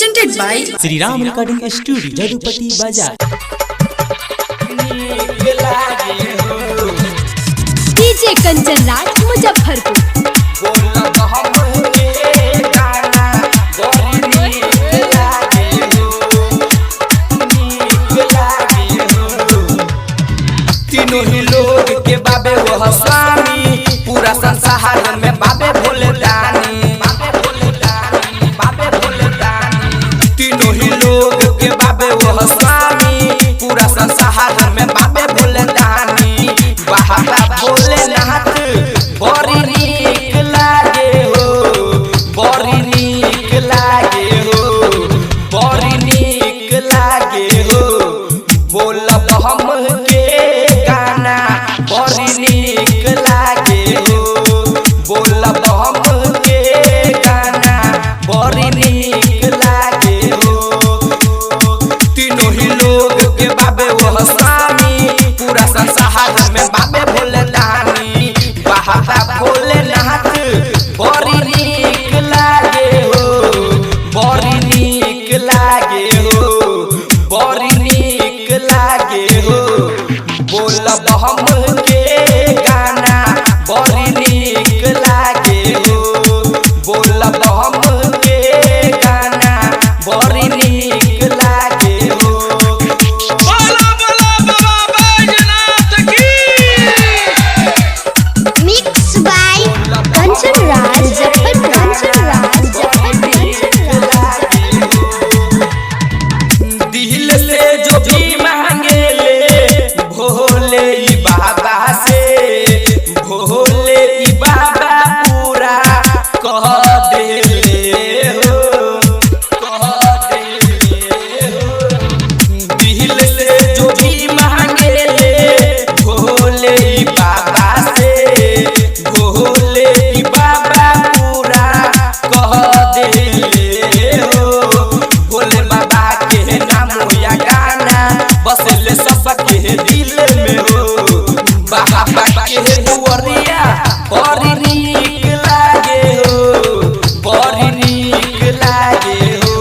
presented by Shri Ram recording studio Jadupati Bazar. DJ Kanchan Raj Muzaffarpur. तीनों ही लोग के बाबे वह स्वामी, पूरा संसार में बाबे भोले दानी, बाबे भोले दानी। तीनों ही लोग के बाबे वह स्वामी, पूरा संसार में बाबे भोले दानी। बहारा भोलेनाथ बड़ी नीक लागे हो, बड़ी नीक लागे हो, बड़ी नीक लागे हो। बोलब हम के गाना बड़ी नीक लागे हो, बोलब हम के गाना बड़ी नीक लागे हो। तीनों ही लोग के बाबे वह स्वामी, पूरा संसार में बाबे भोले दानी। बहारा भोलेनाथ बड़ी नीक लागे हो, बड़ी नीक लागे हो, बड़ी नीक लागे हो। बोलब हम के गाना बड़ी नीक लागे हो, बोलब हम के गाना बड़ी नीक लागे हो। बोला बोला बाबा बैजनाथ की। Mix by Kanchan Raj Muzaffarpur. कंचन राज मुजफ्फरपुर। दिल से जो भी मांगे ले भोले ई बाबा से, भोले ई बाबा पूरा कह दे हो, कह दे हो। दिल से जो भी मांगे ले भोले ई बाबा से, भोले ई बाबा पूरा कह दे हो। भोले बाबा के नाम या गाना बसले सबके दिल में हो। बाबा के दुआरिया बड़ी नीक लागे हो, बड़ी नीक लागे हो,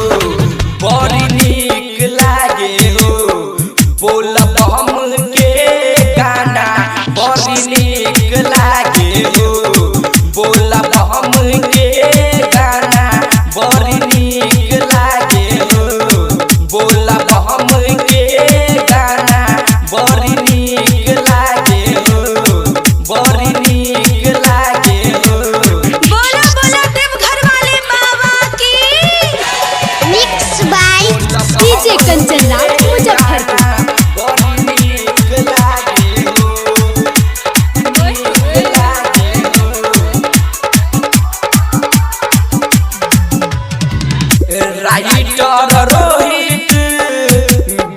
बड़ी नीक लागे हो। बोलब हम के गाना बड़ी नीक लागे हो, बोलब हम के गाना बड़ी नीक लागे हो, बोलब हम के गाना बड़ी नीक लागे हो, बड़ी नीक लागे हो। बोला बोला देवघर वाले बाबा की। Mix by DJ Kanchan Raj Muzaffarpur. बड़ी नीक लागे हो, नीक लागे हो। राइटर रोहित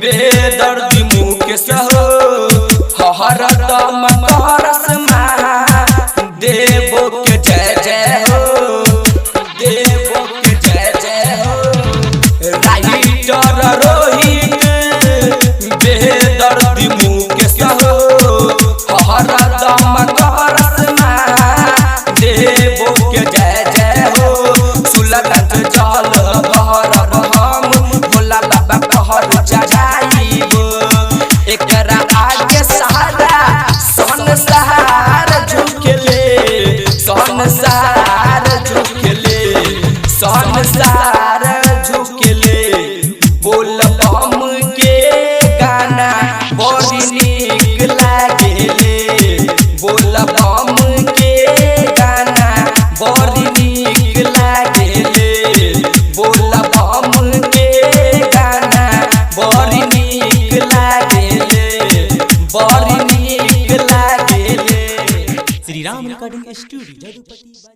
बेदर्दी मुकेश हो, हरदम करस देवो के जय जय हो, देवो के जय जय हो। राइटर रोहित बेदर्दी मुकेश हो, हरदम करस देवो के जय जय हो। सुलगत जल बहर हम भोला बाबा कहर चढ़ाइब। एकरा आगे सहारा संसार झुकले, संसार झुकले, संसार झुकले। बोलब हम के गाना बड़ी नीक लागेले, बोलब हम के गाना बड़ी नीक लागेले, बोलब हम के गाना बड़ी नीक लागेले, बड़ी नीक लागेले। श्री राम रिकॉर्डिंग स्टूडियो जदुपति बाजार।